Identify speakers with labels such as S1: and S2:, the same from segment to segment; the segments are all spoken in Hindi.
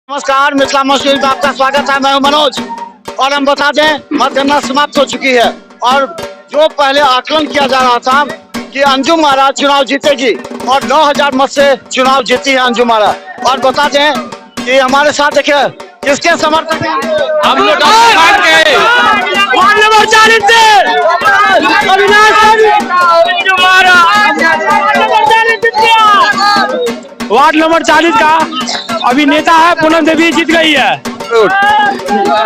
S1: नमस्कार, मिथिला मशहूर में आपका स्वागत है। मैं हूं मनोज और हम बता दें मतगणना समाप्त हो चुकी है और जो पहले आकलन किया जा रहा था कि अंजुम आरा चुनाव जीतेगी और 9000 मत से चुनाव जीती है अंजुम आरा। और बता दें कि हमारे साथ देखिए किसके समर्थक हैं
S2: हम लोग
S1: वार्ड नंबर 40 से
S2: वार्ड नंबर 40 का अभिनेता है पूनम देवी जीत गई है।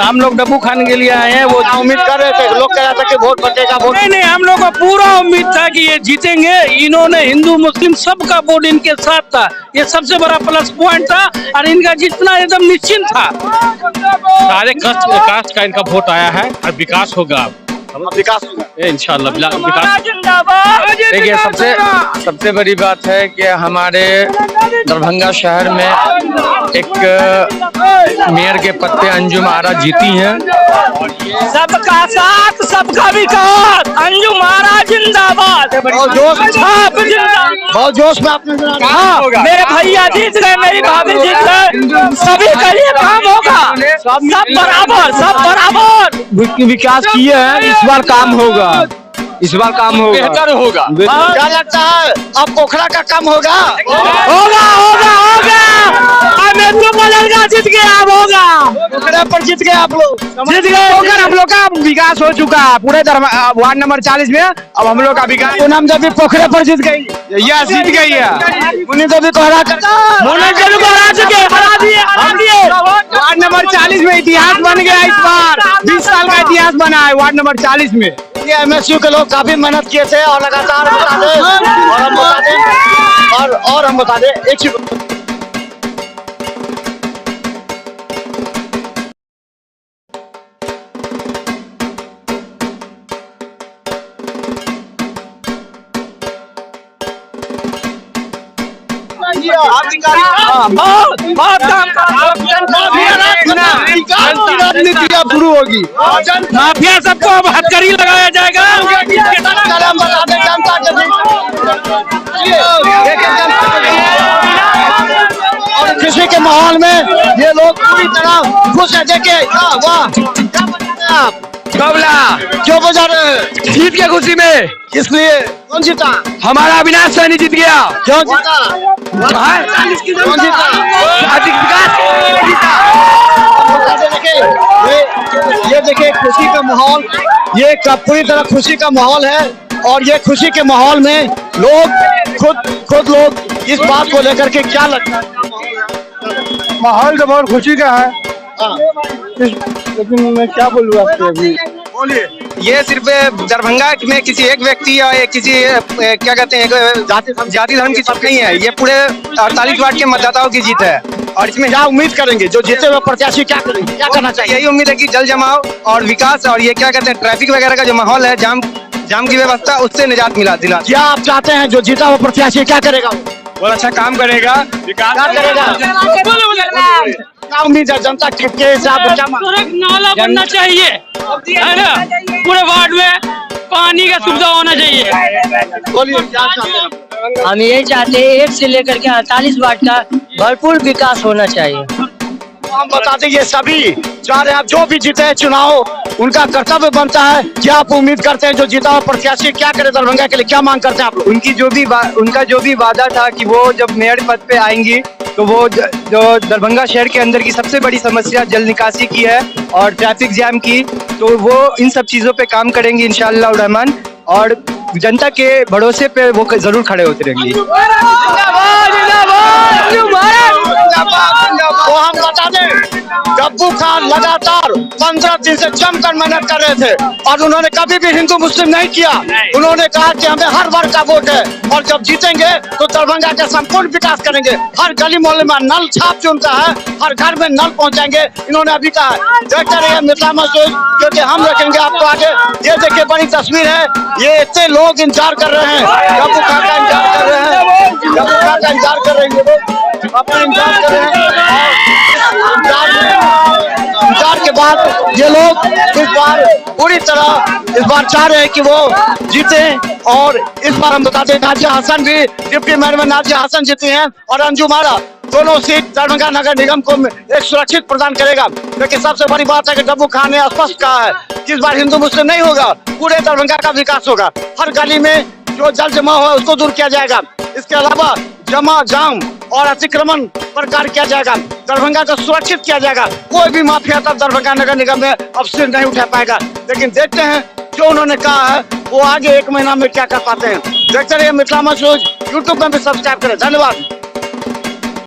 S3: हम लोग डब्बू खाने के लिए आए हैं। वो
S1: उम्मीद कर रहे थे, लोग कह रहे थे कि वोट बटेगा वोट।
S2: नहीं, हम लोग को पूरा उम्मीद था कि ये जीतेंगे। इन्होंने हिंदू मुस्लिम सबका वोट इनके साथ था, ये सबसे बड़ा प्लस पॉइंट था और इनका जीतना एकदम निश्चित था।
S3: सारे कास्ट का इनका वोट आया है और विकास होगा।
S1: विकास
S3: इंशाल्लाह विकास। देखिए सबसे बड़ी बात है कि हमारे दरभंगा शहर में एक मेयर के पद पे अंजुम आरा जीती हैं।
S2: सबका साथ सबका विकास, अंजुम आरा जिंदाबाद।
S1: बहुत जोश में आपने
S2: मेरे भैया जीत गए, मेरी भाभी जीत गए, सभी का ये काम होगा। सब बराबर
S3: विकास किए हैं, इस बार काम होगा, इस बार काम होगा,
S2: बेहतर होगा।
S1: क्या लगता है अब पोखरा का काम होगा?
S2: जीत गया, अब होगा।
S1: पोखरा पर जीत गए आप लोग,
S2: जीत गए होकर हम लोग का विकास हो चुका है पूरे वार्ड नंबर 40 में। अब हम लोग का विकास
S1: पूनम देवी पोखरे पर जीत गई,
S2: यह जीत गई है।
S1: मुनि देवी को हरा कर
S2: वार्ड नंबर 40 में इतिहास बन गया। इस बार 20 साल का इतिहास बना है वार्ड नंबर 40 में।
S1: ये एमएसयू के लोग काफी मेहनत किए थे और लगातार हम बता दें एक चीज
S2: शुरू होगी। माफिया सबको अब हथकड़ी लगाया जाएगा।
S1: और खुशी के माहौल में ये लोग पूरी तरह खुश है। देखिए वाह, क्या बता रहे हैं आप? क्यों बजा रहे हैं?
S2: जीत के खुशी में।
S1: इसलिए कौन जीता?
S2: हमारा अविनाश सैनी जीत गया।
S1: क्यों जीता? कौन जीता? ये देखिए खुशी का माहौल, ये पूरी तरह खुशी का माहौल है और ये खुशी के माहौल में लोग खुद लोग इस बात को लेकर के क्या लगता है?
S2: माहौल तो बहुत खुशी का है, लेकिन मैं क्या बोलूँ आपसे अभी।
S3: ये सिर्फ दरभंगा में किसी एक व्यक्ति या किसी क्या कहते हैं जाति धर्म की जीत नहीं है। ये पूरे 48 वार्ड के मतदाताओं की जीत है और इसमें
S1: क्या उम्मीद करेंगे जो जीते हुए प्रत्याशी क्या करेंगे, क्या करना चाहिए?
S3: यही उम्मीद है कि जल जमाव और विकास और ये क्या कहते हैं ट्रैफिक वगैरह का जो माहौल है, जाम की व्यवस्था, उससे निजात दिला।
S1: क्या आप चाहते हैं जो जीता हुआ प्रत्याशी क्या करेगा?
S3: बहुत अच्छा काम करेगा, विकास
S1: क्या करेगा? क्या उम्मीद है जनता के हिसाब से?
S2: नाला बनना चाहिए, है ना? पूरे वार्ड में पानी का सुविधा होना चाहिए।
S1: बोलिए क्या चाहते हैं?
S4: हम यही चाहते हैं 1 से लेकर के 48 वार्ड का भरपूर विकास होना चाहिए।
S1: हम बता दें ये सभी चाह रहे हैं आप जो भी जीते हैं चुनाव उनका कर्तव्य बनता है। क्या आप उम्मीद करते हैं जो जीता हुआ प्रत्याशी क्या करे दरभंगा के लिए, क्या मांग करते हैं आप लोग?
S3: उनका जो भी वादा था कि वो जब मेयर पद पे आएंगी तो वो जो दरभंगा शहर के अंदर की सबसे बड़ी समस्या जल निकासी की है और ट्रैफिक जैम की, तो वो इन सब चीजों पे काम करेंगी इंशाअल्लाह रहमान और जनता के भरोसे पे वो जरूर खड़े होते रहेंगे।
S1: तो हम बता दें डब्बू खान लगातार 15 दिन से जमकर मेहनत कर रहे थे और उन्होंने कभी भी हिंदू मुस्लिम नहीं किया। उन्होंने कहा कि हमें हर वर्ग का वोट है और जब जीतेंगे तो दरभंगा का संपूर्ण विकास करेंगे। हर गली मोहल्ले में नल छाप जो उनका है, हर घर में नल पहुंचाएंगे, इन्होंने अभी कहा है। देखते रहिए मिथिला मशहूर, क्योंकि हम रखेंगे आपको आगे। ये देखिए बड़ी तस्वीर है, ये इतने लोग इंतजार कर रहे हैं, डब्बू खान का इंतजार कर रहे हैं, डब्बू खान का इंतजार कर रहे हैं, अपना इंतजार कर रहे हैं। इंतजार के बाद ये लोग इस बार पूरी तरह इस बार चाह रहे हैं कि वो जीते और इस बार हम बता दें नाजिया हसन भी डिप्टी मेयर में नाजिया हसन जीती हैं और अंजुम आरा दोनों सीट दरभंगा नगर निगम को एक सुरक्षित प्रदान करेगा। लेकिन सबसे बड़ी बात है कि डब्बू खान ने स्पष्ट कहा है कि इस बार हिंदू मुस्लिम नहीं होगा, पूरे दरभंगा का विकास होगा। हर गली में जो जल जमा हुआ है उसको दूर किया जाएगा। इसके अलावा जमा जाम और अतिक्रमण पर कार्य किया जाएगा। दरभंगा को सुरक्षित किया जाएगा। कोई भी माफिया तब दरभंगा नगर निगम में अब सिर नहीं उठा पाएगा। लेकिन देखते हैं जो उन्होंने कहा है वो आगे 1 महीना में क्या कर पाते हैं। देखते रहिए मिथिला मंच न्यूज़, यूट्यूब में भी सब्सक्राइब करें। धन्यवाद।